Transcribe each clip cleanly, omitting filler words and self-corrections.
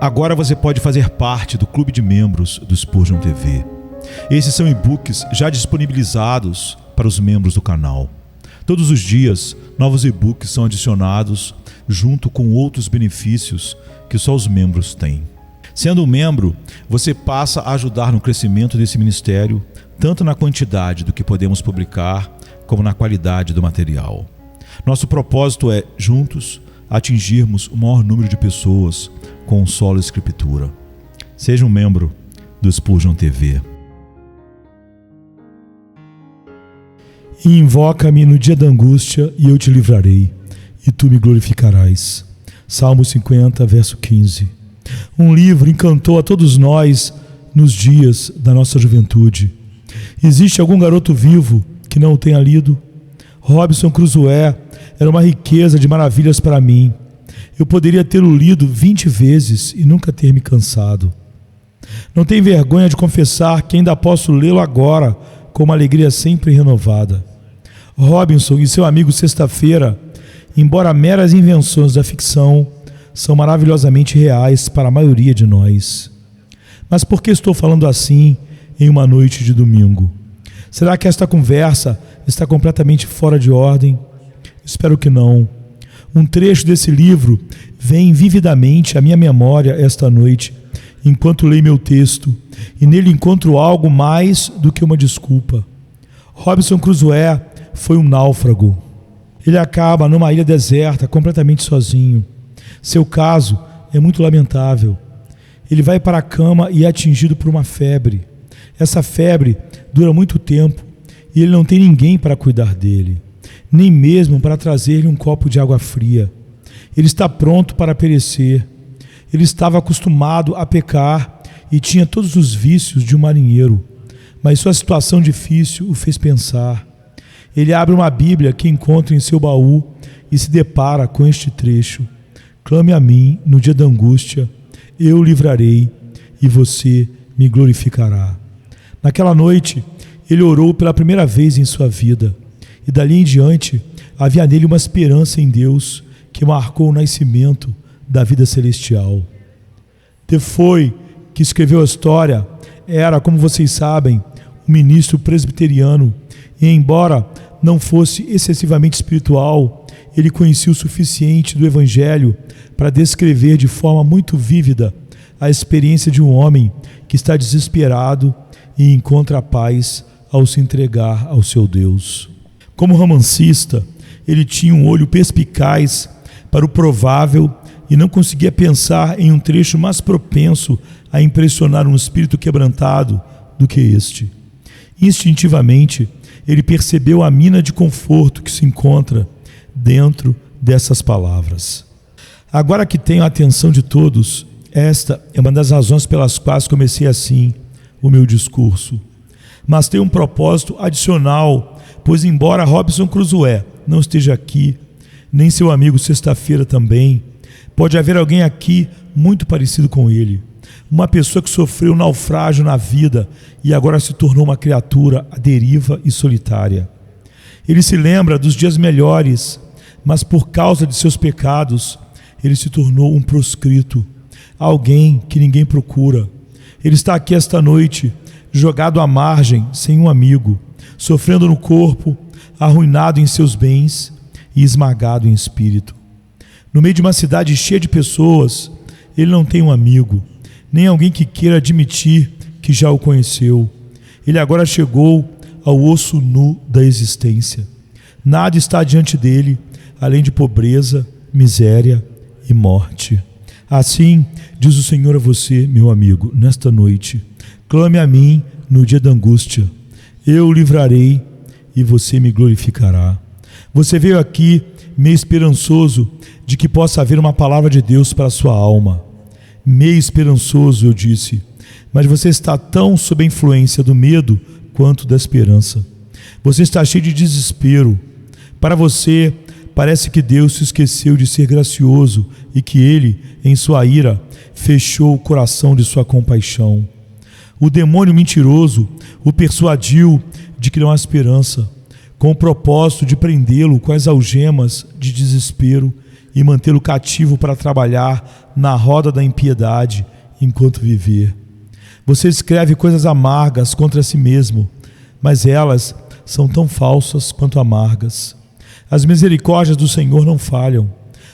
Agora você pode fazer parte do clube de membros do Spurgeon TV. Esses são e-books já disponibilizados para os membros do canal. Todos os dias, novos e-books são adicionados junto com outros benefícios que só os membros têm. Sendo um membro, você passa a ajudar no crescimento desse ministério, tanto na quantidade do que podemos publicar, como na qualidade do material. Nosso propósito é, juntos, atingirmos o maior número de pessoas com solo escritura. Seja um membro do Spurgeon TV. Invoca-me no dia da angústia e eu te livrarei, e tu me glorificarás. Salmo 50, verso 15. Um livro encantou a todos nós nos dias da nossa juventude. Existe algum garoto vivo que não o tenha lido? Robinson Crusoe era uma riqueza de maravilhas para mim. Eu poderia tê-lo lido 20 vezes e nunca ter me cansado. Não tenho vergonha de confessar que ainda posso lê-lo agora com uma alegria sempre renovada. Robinson e seu amigo Sexta-feira, embora meras invenções da ficção, são maravilhosamente reais para a maioria de nós. Mas por que estou falando assim em uma noite de domingo? Será que esta conversa está completamente fora de ordem? Espero que não. Um trecho desse livro vem vividamente à minha memória esta noite, enquanto leio meu texto, e nele encontro algo mais do que uma desculpa. Robinson Crusoe foi um náufrago. Ele acaba numa ilha deserta, completamente sozinho. Seu caso é muito lamentável. Ele vai para a cama e é atingido por uma febre. Essa febre dura muito tempo e ele não tem ninguém para cuidar dele, nem mesmo para trazer-lhe um copo de água fria. Ele está pronto para perecer. Ele estava acostumado a pecar e tinha todos os vícios de um marinheiro, mas sua situação difícil o fez pensar. Ele abre uma Bíblia que encontra em seu baú e se depara com este trecho: clame a mim no dia da angústia, eu o livrarei e você me glorificará. Naquela noite, ele orou pela primeira vez em sua vida, e dali em diante havia nele uma esperança em Deus que marcou o nascimento da vida celestial. Defoe, que escreveu a história, era, como vocês sabem, um ministro presbiteriano, e embora não fosse excessivamente espiritual, ele conhecia o suficiente do Evangelho para descrever de forma muito vívida a experiência de um homem que está desesperado e encontra a paz ao se entregar ao seu Deus. Como romancista, ele tinha um olho perspicaz para o provável e não conseguia pensar em um trecho mais propenso a impressionar um espírito quebrantado do que este. Instintivamente, ele percebeu a mina de conforto que se encontra dentro dessas palavras. Agora que tenho a atenção de todos, esta é uma das razões pelas quais comecei assim o meu discurso. Mas tem um propósito adicional, pois embora Robinson Crusoe não esteja aqui, nem seu amigo Sexta-feira também, pode haver alguém aqui muito parecido com ele. Uma pessoa que sofreu um naufrágio na vida e agora se tornou uma criatura à deriva e solitária. Ele se lembra dos dias melhores, mas por causa de seus pecados, ele se tornou um proscrito, alguém que ninguém procura. Ele está aqui esta noite, jogado à margem, sem um amigo, sofrendo no corpo, arruinado em seus bens e esmagado em espírito. No meio de uma cidade cheia de pessoas, ele não tem um amigo, nem alguém que queira admitir que já o conheceu. Ele agora chegou ao osso nu da existência. Nada está diante dele, além de pobreza, miséria e morte. Assim, diz o Senhor a você, meu amigo, nesta noite: clame a mim no dia da angústia, eu o livrarei e você me glorificará. Você veio aqui meio esperançoso de que possa haver uma palavra de Deus para a sua alma. Meio esperançoso, eu disse, mas você está tão sob a influência do medo quanto da esperança. Você está cheio de desespero. Para você, parece que Deus se esqueceu de ser gracioso e que Ele, em sua ira, fechou o coração de sua compaixão. O demônio mentiroso o persuadiu de que não há esperança, com o propósito de prendê-lo com as algemas de desespero e mantê-lo cativo para trabalhar na roda da impiedade enquanto viver. Você escreve coisas amargas contra si mesmo, mas elas são tão falsas quanto amargas. As misericórdias do Senhor não falham.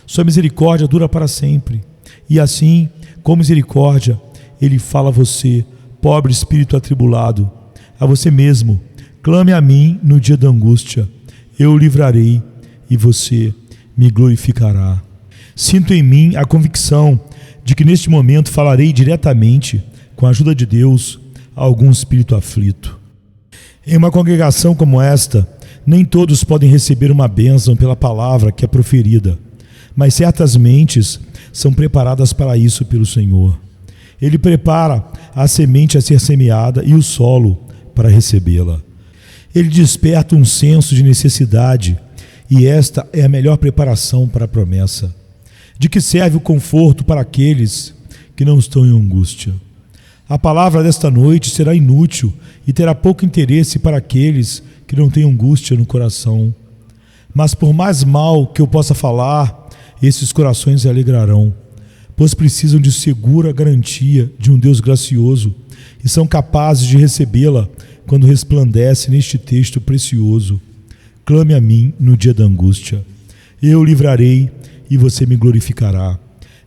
Sua misericórdia dura para sempre. E assim, com misericórdia, Ele fala a você, pobre espírito atribulado, a você mesmo: clame a mim no dia da angústia, eu o livrarei e você me glorificará. Sinto em mim a convicção de que neste momento falarei diretamente, com a ajuda de Deus, a algum espírito aflito. Em uma congregação como esta, nem todos podem receber uma bênção pela palavra que é proferida, mas certas mentes são preparadas para isso pelo Senhor. Ele prepara a semente a ser semeada e o solo para recebê-la. Ele desperta um senso de necessidade, e esta é a melhor preparação para a promessa. De que serve o conforto para aqueles que não estão em angústia? A palavra desta noite será inútil e terá pouco interesse para aqueles que não têm angústia no coração. Mas por mais mal que eu possa falar, esses corações se alegrarão, pois precisam de segura garantia de um Deus gracioso e são capazes de recebê-la quando resplandece neste texto precioso: clame a mim no dia da angústia, eu o livrarei e você me glorificará.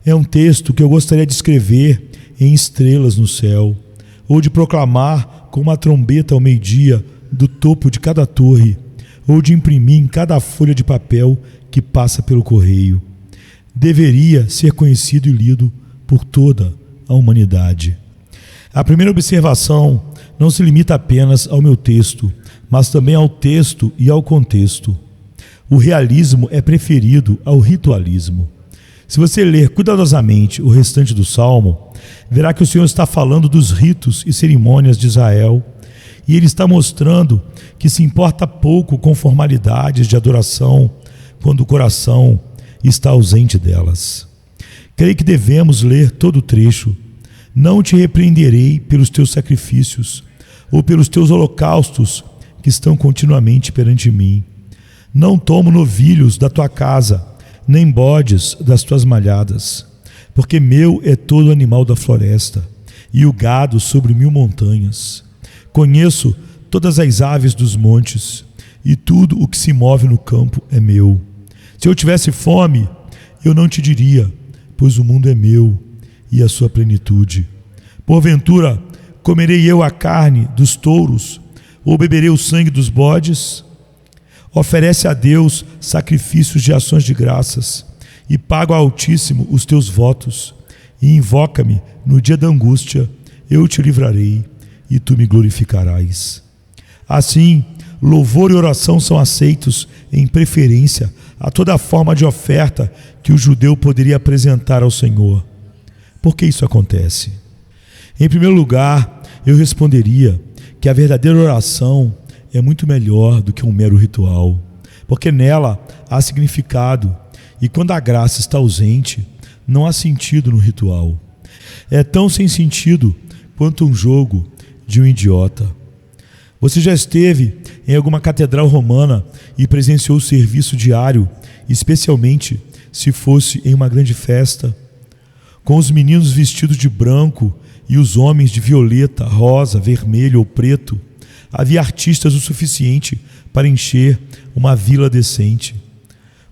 É um texto que eu gostaria de escrever em estrelas no céu, ou de proclamar com uma trombeta ao meio-dia do topo de cada torre, ou de imprimir em cada folha de papel que passa pelo correio. Deveria ser conhecido e lido por toda a humanidade. A primeira observação não se limita apenas ao meu texto, mas também ao texto e ao contexto. O realismo é preferido ao ritualismo. Se você ler cuidadosamente o restante do Salmo, verá que o Senhor está falando dos ritos e cerimônias de Israel, e Ele está mostrando que se importa pouco com formalidades de adoração, quando o coração está ausente delas. Creio que devemos ler todo o trecho. Não te repreenderei pelos teus sacrifícios, ou pelos teus holocaustos que estão continuamente perante mim. Não tomo novilhos da tua casa, nem bodes das tuas malhadas, porque meu é todo animal da floresta, e o gado sobre 1000 montanhas. Conheço todas as aves dos montes, e tudo o que se move no campo é meu. Se eu tivesse fome, eu não te diria, pois o mundo é meu e a sua plenitude. Porventura, comerei eu a carne dos touros, ou beberei o sangue dos bodes? Oferece a Deus sacrifícios de ações de graças, e paga ao Altíssimo os teus votos, e invoca-me no dia da angústia, eu te livrarei, e tu me glorificarás. Assim, louvor e oração são aceitos em preferência a toda forma de oferta que o judeu poderia apresentar ao Senhor. Por que isso acontece? Em primeiro lugar, eu responderia que a verdadeira oração é muito melhor do que um mero ritual, porque nela há significado, e quando a graça está ausente, não há sentido no ritual. É tão sem sentido quanto um jogo de um idiota. Você já esteve em alguma catedral romana e presenciou o serviço diário, especialmente se fosse em uma grande festa, com os meninos vestidos de branco e os homens de violeta, rosa, vermelho ou preto? Havia artistas o suficiente para encher uma vila decente,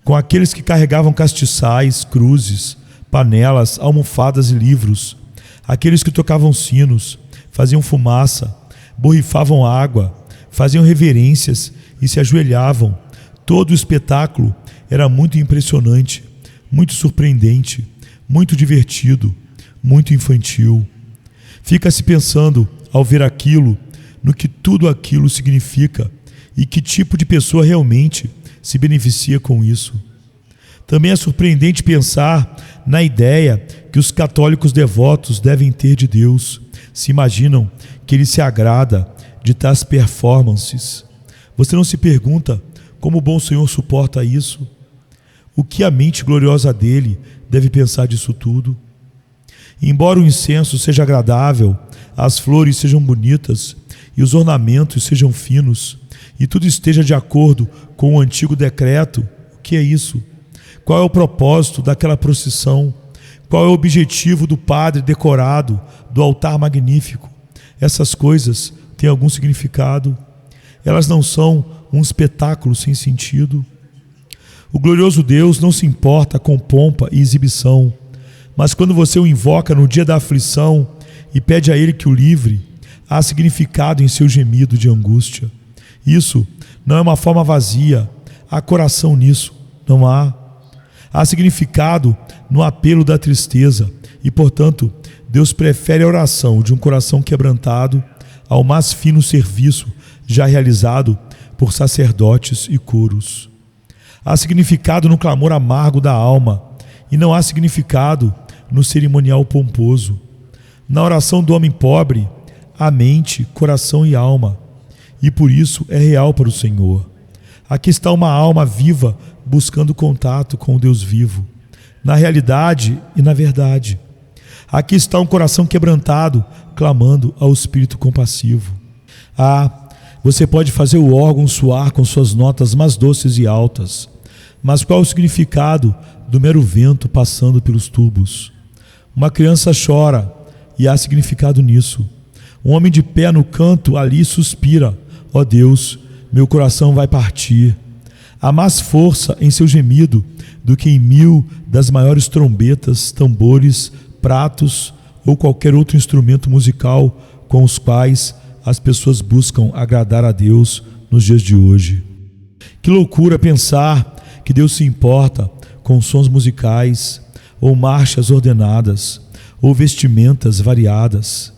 com aqueles que carregavam castiçais, cruzes, panelas, almofadas e livros, aqueles que tocavam sinos, faziam fumaça, borrifavam água, faziam reverências e se ajoelhavam. Todo o espetáculo era muito impressionante, muito surpreendente, muito divertido, muito infantil. Fica-se pensando, ao ver aquilo, no que tudo aquilo significa e que tipo de pessoa realmente se beneficia com isso. Também é surpreendente pensar na ideia que os católicos devotos devem ter de Deus. Se imaginam que Ele se agrada de tais performances. Você não se pergunta como o bom Senhor suporta isso? O que a mente gloriosa dele deve pensar disso tudo? Embora o incenso seja agradável, as flores sejam bonitas e os ornamentos sejam finos, e tudo esteja de acordo com o antigo decreto, o que é isso? Qual é o propósito daquela procissão? Qual é o objetivo do padre decorado, do altar magnífico? Essas coisas têm algum significado? Elas não são um espetáculo sem sentido? O glorioso Deus não se importa com pompa e exibição, mas quando você o invoca no dia da aflição e pede a Ele que o livre, há significado em seu gemido de angústia. Isso não é uma forma vazia, há coração nisso, não há. Há significado no apelo da tristeza e, portanto, Deus prefere a oração de um coração quebrantado ao mais fino serviço já realizado por sacerdotes e coros. Há significado no clamor amargo da alma e não há significado no cerimonial pomposo. Na oração do homem pobre, há mente, coração e alma, e por isso é real para o Senhor. Aqui está uma alma viva buscando contato com o Deus vivo, na realidade e na verdade. Aqui está um coração quebrantado, clamando ao Espírito compassivo. Você pode fazer o órgão soar com suas notas mais doces e altas, mas qual é o significado do mero vento passando pelos tubos? Uma criança chora e há significado nisso. Um homem de pé no canto ali suspira: ó Deus, meu coração vai partir. Há mais força em seu gemido do que em 1000 das maiores trombetas, tambores, pratos ou qualquer outro instrumento musical com os quais as pessoas buscam agradar a Deus nos dias de hoje. Que loucura pensar que Deus se importa com sons musicais, ou marchas ordenadas, ou vestimentas variadas.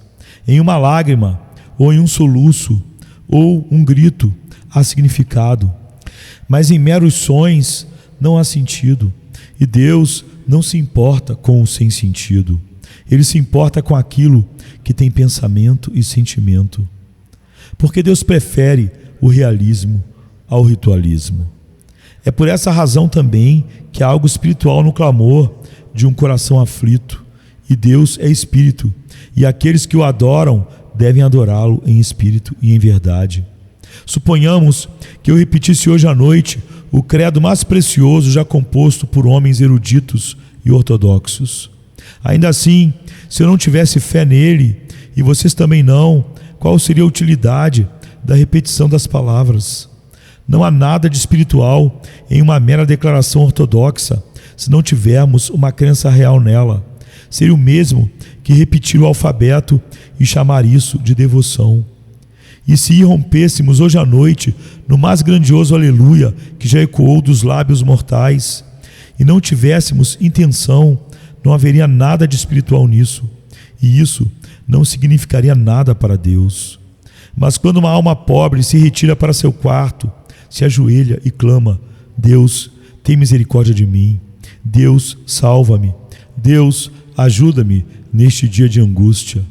Em uma lágrima, ou em um soluço, ou um grito, há significado. Mas em meros sons não há sentido. E Deus não se importa com o sem sentido. Ele se importa com aquilo que tem pensamento e sentimento. Porque Deus prefere o realismo ao ritualismo. É por essa razão também que há algo espiritual no clamor de um coração aflito. E Deus é espírito, e aqueles que o adoram devem adorá-lo em espírito e em verdade. Suponhamos que eu repetisse hoje à noite o credo mais precioso já composto por homens eruditos e ortodoxos. Ainda assim, se eu não tivesse fé nele, e vocês também não, qual seria a utilidade da repetição das palavras? Não há nada de espiritual em uma mera declaração ortodoxa, se não tivermos uma crença real nela. Seria o mesmo que repetir o alfabeto e chamar isso de devoção. E se irrompêssemos hoje à noite no mais grandioso aleluia que já ecoou dos lábios mortais, e não tivéssemos intenção, não haveria nada de espiritual nisso, e isso não significaria nada para Deus. Mas quando uma alma pobre se retira para seu quarto, se ajoelha e clama: Deus, tem misericórdia de mim. Deus, salva-me. Deus, ajuda-me neste dia de angústia.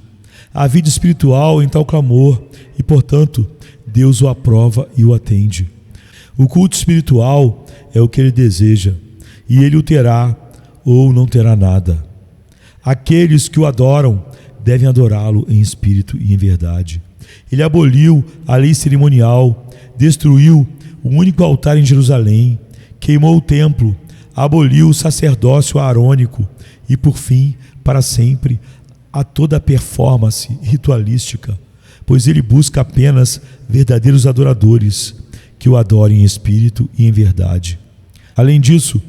Há vida espiritual em tal clamor e, portanto, Deus o aprova e o atende. O culto espiritual é o que Ele deseja, e Ele o terá ou não terá nada. Aqueles que o adoram devem adorá-lo em espírito e em verdade. Ele aboliu a lei cerimonial, destruiu o único altar em Jerusalém, queimou o templo, aboliu o sacerdócio aarônico e, por fim, para sempre, a toda a performance ritualística, pois ele busca apenas verdadeiros adoradores que o adorem em espírito e em verdade. Além disso,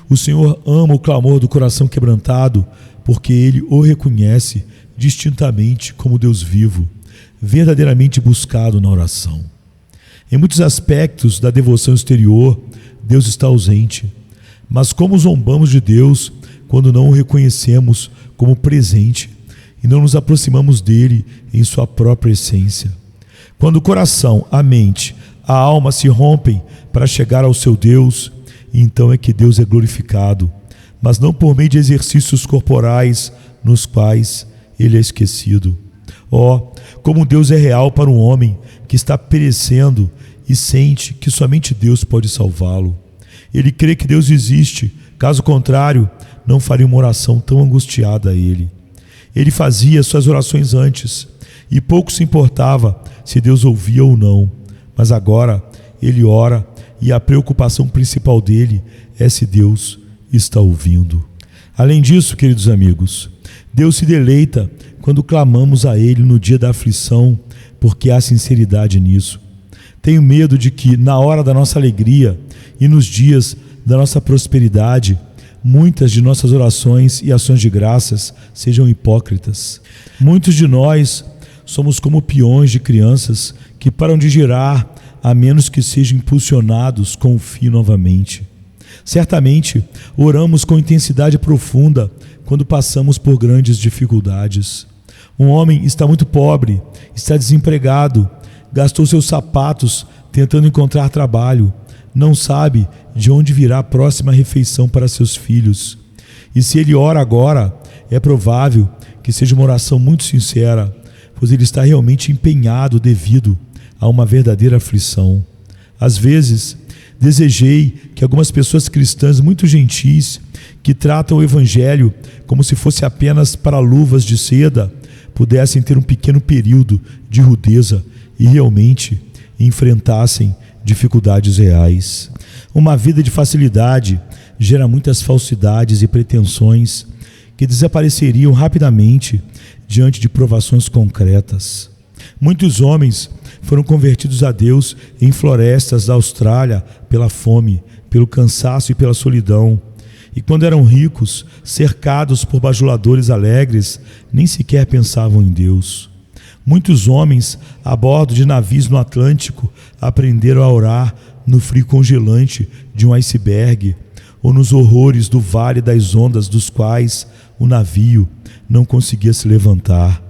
o Senhor ama o clamor do coração quebrantado, porque ele o reconhece distintamente como Deus vivo, verdadeiramente buscado na oração. Em muitos aspectos da devoção exterior, Deus está ausente, mas como zombamos de Deus quando não o reconhecemos como presente e não nos aproximamos dele em sua própria essência. Quando o coração, a mente, a alma se rompem para chegar ao seu Deus, então é que Deus é glorificado, mas não por meio de exercícios corporais nos quais ele é esquecido. Como Deus é real para um homem que está perecendo e sente que somente Deus pode salvá-lo. Ele crê que Deus existe, caso contrário, não faria uma oração tão angustiada a ele. Ele fazia suas orações antes e pouco se importava se Deus ouvia ou não, mas agora ele ora e a preocupação principal dele é se Deus está ouvindo. Além disso, queridos amigos, Deus se deleita quando clamamos a Ele no dia da aflição, porque há sinceridade nisso. Tenho medo de que, na hora da nossa alegria e nos dias da nossa prosperidade, muitas de nossas orações e ações de graças sejam hipócritas. Muitos de nós somos como peões de crianças que param de girar a menos que sejam impulsionados com o fio novamente. Certamente, oramos com intensidade profunda quando passamos por grandes dificuldades. Um homem está muito pobre, está desempregado, gastou seus sapatos tentando encontrar trabalho, não sabe de onde virá a próxima refeição para seus filhos. E se ele ora agora, é provável que seja uma oração muito sincera, pois ele está realmente empenhado devido a uma verdadeira aflição. Às vezes, desejei que algumas pessoas cristãs muito gentis, que tratam o Evangelho como se fosse apenas para luvas de seda, pudessem ter um pequeno período de rudeza e realmente enfrentassem dificuldades reais. Uma vida de facilidade gera muitas falsidades e pretensões que desapareceriam rapidamente diante de provações concretas. Muitos homens foram convertidos a Deus em florestas da Austrália pela fome, pelo cansaço e pela solidão. E quando eram ricos, cercados por bajuladores alegres, nem sequer pensavam em Deus. Muitos homens, a bordo de navios no Atlântico, aprenderam a orar no frio congelante de um iceberg, ou nos horrores do vale das ondas dos quais o navio não conseguia se levantar.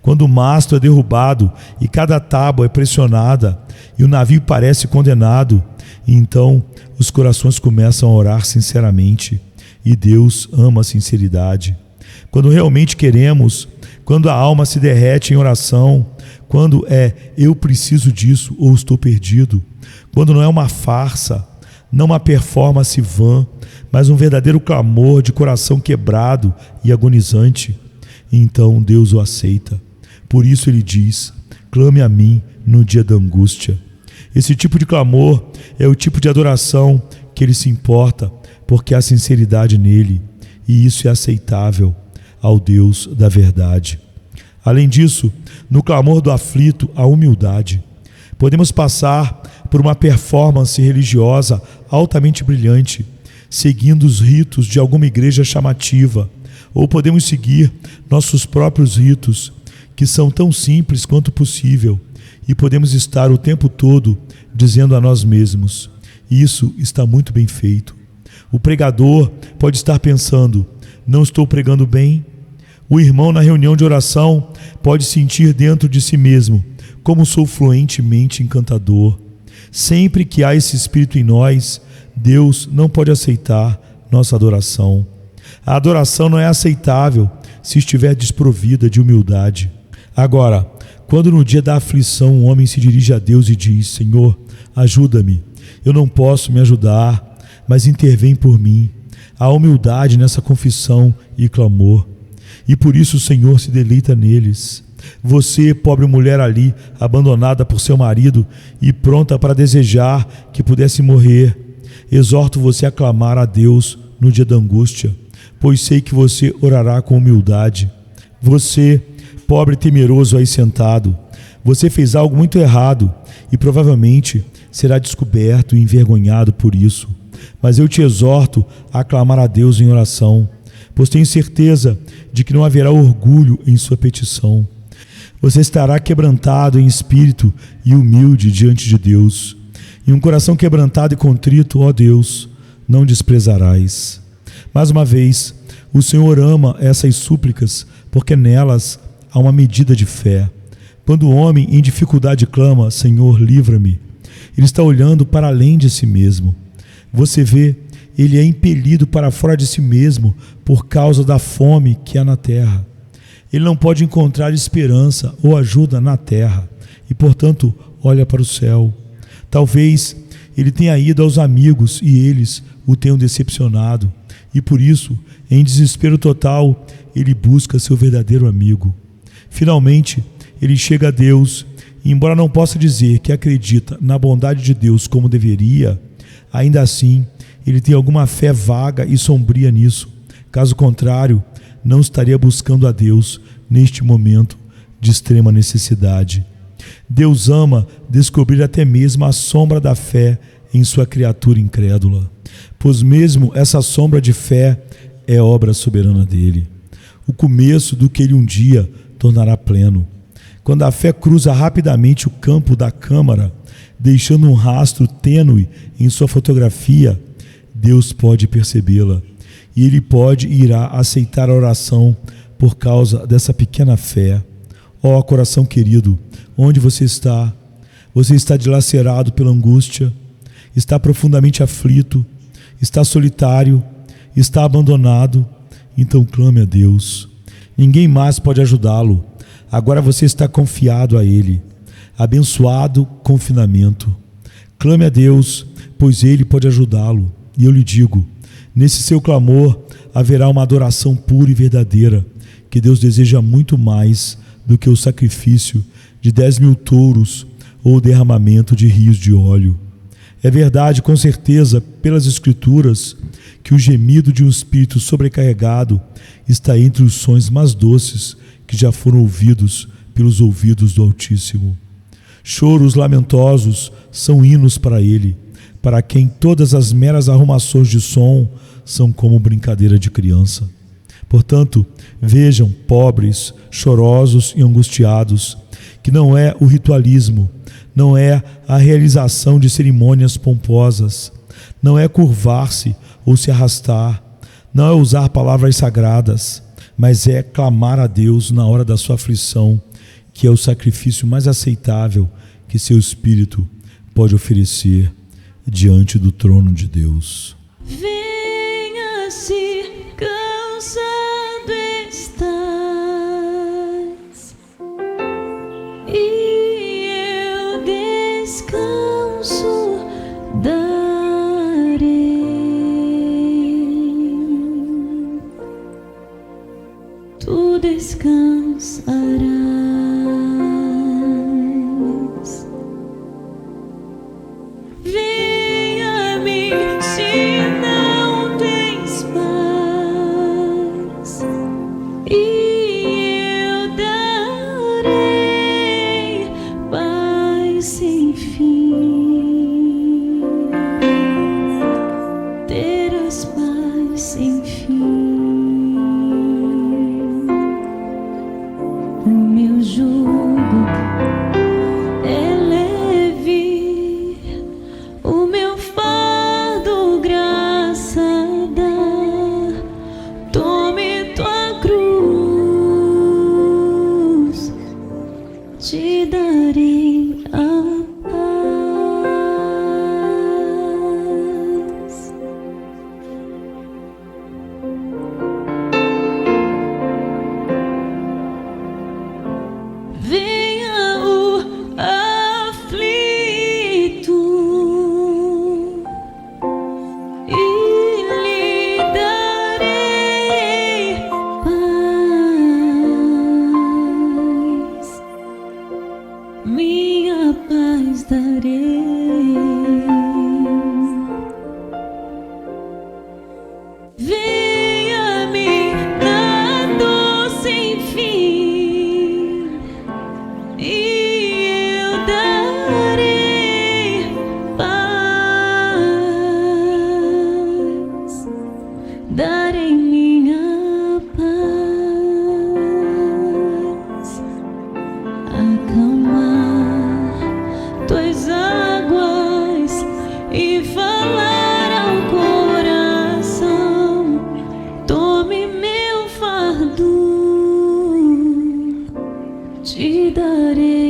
Quando o mastro é derrubado e cada tábua é pressionada e o navio parece condenado, então os corações começam a orar sinceramente e Deus ama a sinceridade. Quando realmente queremos, quando a alma se derrete em oração, quando eu preciso disso ou estou perdido, quando não é uma farsa, não uma performance vã, mas um verdadeiro clamor de coração quebrado e agonizante, então Deus o aceita. Por isso ele diz: clame a mim no dia da angústia. Esse tipo de clamor é o tipo de adoração que ele se importa, porque há sinceridade nele, e isso é aceitável ao Deus da verdade. Além disso, no clamor do aflito, há humildade. Podemos passar por uma performance religiosa altamente brilhante, seguindo os ritos de alguma igreja chamativa, ou podemos seguir nossos próprios ritos, que são tão simples quanto possível, e podemos estar o tempo todo dizendo a nós mesmos: isso está muito bem feito. O pregador pode estar pensando: não estou pregando bem? O irmão na reunião de oração pode sentir dentro de si mesmo: como sou fluentemente encantador. Sempre que há esse espírito em nós, Deus não pode aceitar nossa adoração. A adoração não é aceitável se estiver desprovida de humildade. Agora, quando no dia da aflição um homem se dirige a Deus e diz: Senhor, ajuda-me, eu não posso me ajudar, mas intervém por mim. Há humildade nessa confissão e clamor, e por isso o Senhor se deleita neles. Você, pobre mulher ali, abandonada por seu marido e pronta para desejar que pudesse morrer, exorto você a clamar a Deus no dia da angústia, pois sei que você orará com humildade. Você, pobre temeroso aí sentado, você fez algo muito errado e provavelmente será descoberto e envergonhado por isso. Mas eu te exorto a clamar a Deus em oração, pois tenho certeza de que não haverá orgulho em sua petição. Você estará quebrantado em espírito e humilde diante de Deus. E um coração quebrantado e contrito, ó Deus, não desprezarás. Mais uma vez, o Senhor ama essas súplicas, porque nelas há uma medida de fé. Quando o homem em dificuldade clama: Senhor, livra-me, ele está olhando para além de si mesmo. Você vê, ele é impelido para fora de si mesmo por causa da fome que há na terra. Ele não pode encontrar esperança ou ajuda na terra e, portanto, olha para o céu. Talvez ele tenha ido aos amigos e eles o tenham decepcionado. E por isso, em desespero total, ele busca seu verdadeiro amigo. Finalmente, ele chega a Deus e, embora não possa dizer que acredita na bondade de Deus como deveria, ainda assim, ele tem alguma fé vaga e sombria nisso. Caso contrário, não estaria buscando a Deus neste momento de extrema necessidade. Deus ama descobrir até mesmo a sombra da fé em sua criatura incrédula, pois mesmo essa sombra de fé é obra soberana dele, o começo do que ele um dia tornará pleno. Quando a fé cruza rapidamente o campo da câmara, deixando um rastro tênue em sua fotografia, Deus pode percebê-la e Ele pode e irá aceitar a oração por causa dessa pequena fé. Ó coração querido, onde você está? Você está dilacerado pela angústia, está profundamente aflito, está solitário, está abandonado? Então clame a Deus. Ninguém mais pode ajudá-lo. Agora você está confiado a Ele. Abençoado confinamento. Clame a Deus, pois Ele pode ajudá-lo. E eu lhe digo, nesse seu clamor haverá uma adoração pura e verdadeira, que Deus deseja muito mais do que o sacrifício de 10.000 touros ou o derramamento de rios de óleo. É verdade, com certeza, pelas Escrituras, que o gemido de um espírito sobrecarregado está entre os sons mais doces que já foram ouvidos pelos ouvidos do Altíssimo. Choros lamentosos são hinos para ele, para quem todas as meras arrumações de som são como brincadeira de criança. Portanto, vejam, pobres, chorosos e angustiados, que não é o ritualismo, não é a realização de cerimônias pomposas, não é curvar-se ou se arrastar, não é usar palavras sagradas, mas é clamar a Deus na hora da sua aflição, que é o sacrifício mais aceitável que seu espírito pode oferecer diante do trono de Deus. Venha se cansado estás, e eu descanso darei. Tu descansarás. Venha-me se não tens paz, e eu darei paz sem fim. Terás paz sem fim. O meu jugo é leve, o meu fardo graça dá. Tome tua cruz, te darei a paz. Venha o aflito e lhe darei paz. Minha paz darei. Venha-me na dor sem fim, e eu darei paz, darei minha paz. Acalmar tuas águas e falar ao coração. Tome meu fardo, te darei.